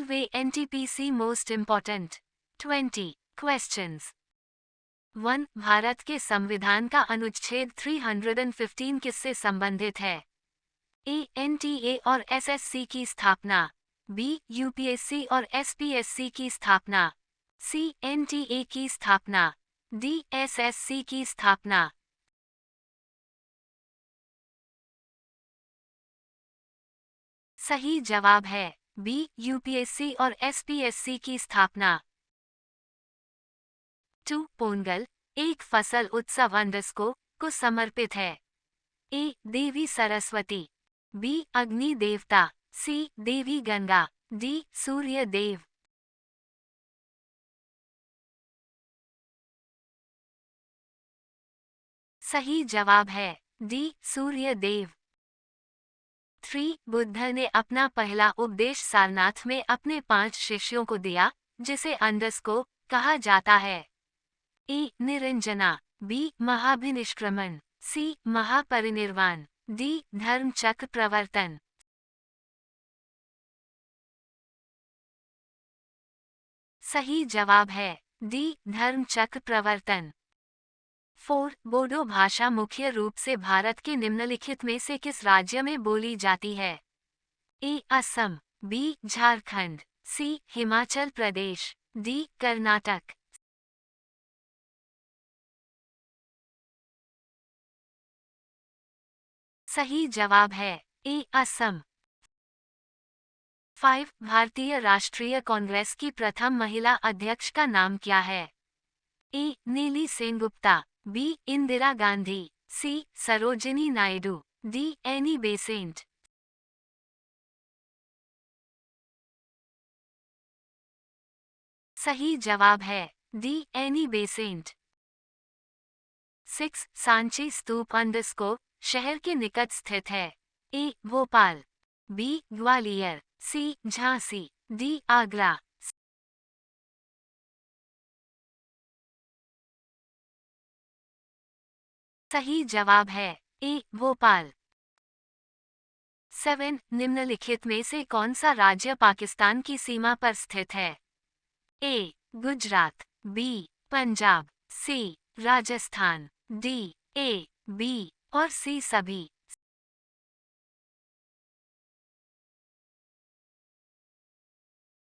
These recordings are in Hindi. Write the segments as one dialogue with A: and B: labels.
A: Railway NTPC most important 20 questions 1. Bharat के संविधान का अनुच्छेद 315 किससे संबंधित है? ए. NTA और SSC की स्थापना, बी. UPSC और SPSC की स्थापना, सी. NTA की स्थापना, डी. SSC की स्थापना। सही जवाब है बी. UPSC और SPSC की स्थापना। 2. पोंगल एक फसल उत्सव को समर्पित है। ए. देवी सरस्वती, बी. अग्नि देवता, सी. देवी गंगा, डी. सूर्य देव। सही जवाब है डी. सूर्य देव। 3. बुद्ध ने अपना पहला उपदेश सारनाथ में अपने 5 शिष्यों को दिया, जिसे को कहा जाता है। ए. निरंजना, बी. महाभिनिष्क्रमण, सी. महापरिनिर्वाण, डी. धर्मचक्र प्रवर्तन। सही जवाब है डी. धर्मचक्र प्रवर्तन। 4. बोडो भाषा मुख्य रूप से भारत के निम्नलिखित में से किस राज्य में बोली जाती है? ए. असम, बी. झारखंड, सी. हिमाचल प्रदेश, डी. कर्नाटक। सही जवाब है ए. असम। 5. भारतीय राष्ट्रीय कांग्रेस की प्रथम महिला अध्यक्ष का नाम क्या है? A. Nellie Sengupta, B. Indira Gandhi, C. Sarojini Naidu, D. Annie Besant. सही जवाब है D. Annie Besant. 6. Sanchi stupa शहर के निकट स्थित है। A. Bhopal, B. Gwalior, C. Jhansi, D. Agra. सही जवाब है ए. भोपाल। 7. निम्नलिखित में से कौन सा राज्य पाकिस्तान की सीमा पर स्थित है? ए. गुजरात, बी. पंजाब, सी. राजस्थान, डी. ए, बी और सी सभी।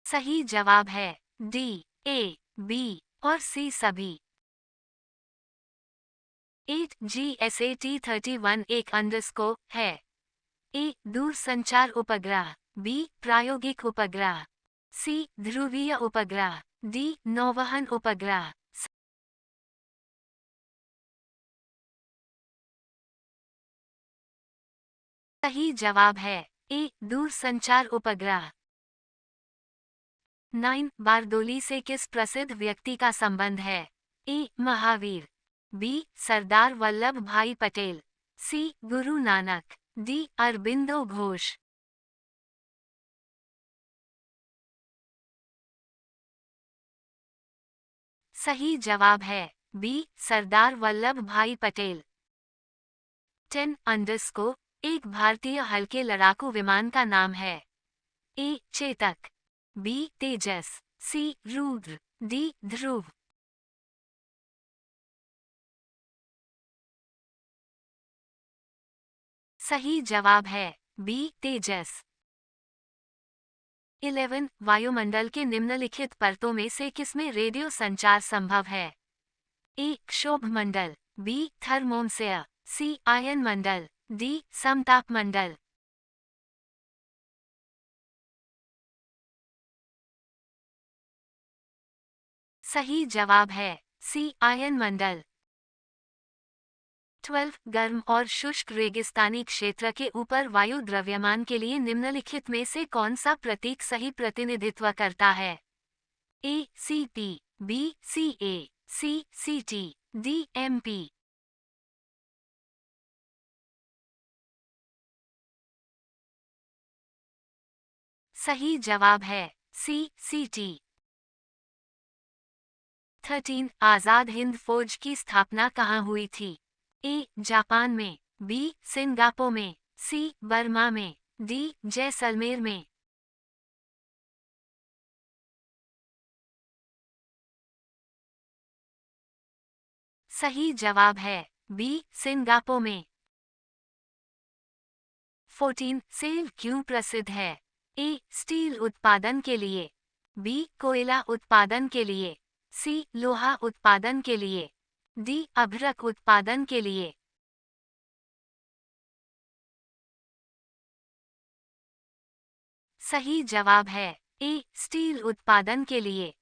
A: सही जवाब है डी. ए, बी और सी सभी। 8. GSAT-31 एक है। ए. दूरसंचार उपग्रह, बी. प्रायोगिक उपग्रह, सी. ध्रुवीय उपग्रह, डी. नौवहन उपग्रह। सही जवाब है ए. दूरसंचार उपग्रह। 9. बारदोली से किस प्रसिद्ध व्यक्ति का संबंध है? ए. महावीर, बी. सरदार वल्लभ भाई पटेल, सी. गुरु नानक, डी. अरबिंदो घोष। सही जवाब है बी. सरदार वल्लभ भाई पटेल। 10. एक भारतीय हल्के लड़ाकू विमान का नाम है। ए. चेतक, बी. तेजस, सी. रुद्र, डी. ध्रुव। सही जवाब है बी. तेजस। 11. वायुमंडल के निम्नलिखित परतों में से किसमें रेडियो संचार संभव है? ए. क्षोभ मंडल, बी. थर्मोस्फेयर, सी. आयन मंडल, डी. समताप मंडल। सही जवाब है सी. आयन मंडल। 12. गर्म और शुष्क रेगिस्तानी क्षेत्र के ऊपर वायु द्रव्यमान के लिए निम्नलिखित में से कौन सा प्रतीक सही प्रतिनिधित्व करता है? A. CP, B. CA, C. CT, D. MP। सही जवाब है सी. CT। 13. आजाद हिंद फौज की स्थापना कहाँ हुई थी? ए. जापान में, बी. सिंगापुर में, सी. बर्मा में, डी. जैसलमेर में। सही जवाब है बी सिंगापुर में। 14 सेव क्यों प्रसिद्ध है? ए स्टील उत्पादन के लिए, बी कोयला उत्पादन के लिए, सी लोहा उत्पादन के लिए, डी अभ्रक उत्पादन के लिए। सही जवाब है ए स्टील उत्पादन के लिए।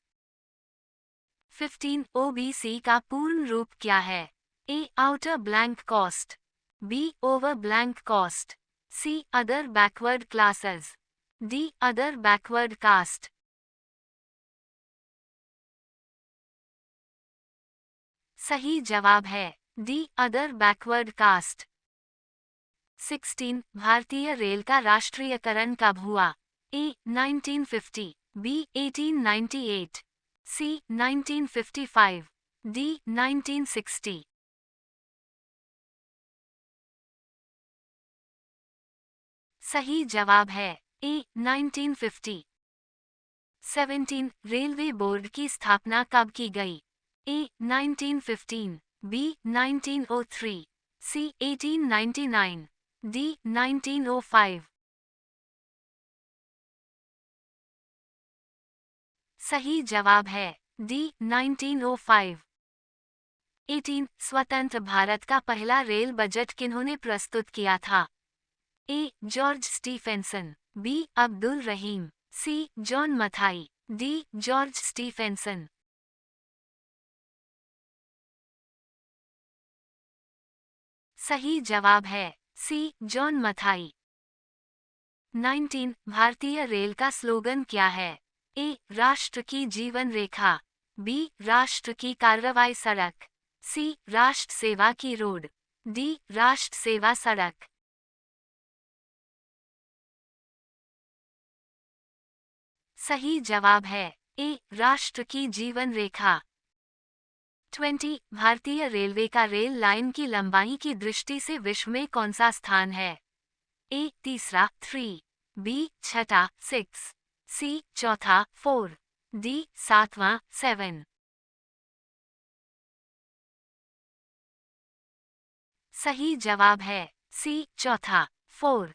A: 15 ओबीसी का पूर्ण रूप क्या है? A outer blank cost, B over blank cost, C other backward classes, D other backward caste. सही जवाब है डी अदर बैकवर्ड कास्ट। 16 भारतीय रेल का राष्ट्रीयकरण कब हुआ? ए 1950, बी 1898, सी 1955, डी 1960। सही जवाब है ए 1950। 17 रेलवे बोर्ड की स्थापना कब की गई? ए 1915, बी 1903, सी 1899, डी 1905। सही जवाब है डी 1905। 18 स्वतंत्र भारत का पहला रेल बजट किन्होंने प्रस्तुत किया था? A George Stephenson, B Abdul Rahim, C John Mathai, D George Stephenson. सही जवाब है सी जॉन मथाई। 19 भारतीय रेल का स्लोगन क्या है? ए राष्ट्र की जीवन रेखा, बी राष्ट्र की कार्रवाई सड़क, सी राष्ट्र सेवा की रोड, डी राष्ट्र सेवा सड़क। सही जवाब है ए राष्ट्र की जीवन रेखा। 20 भारतीय रेलवे का रेल लाइन की लंबाई की दृष्टि से विश्व में कौन सा स्थान है? ए तीसरा 3, बी छठा 6, सी चौथा 4, डी सातवां 7। सही जवाब है सी चौथा 4।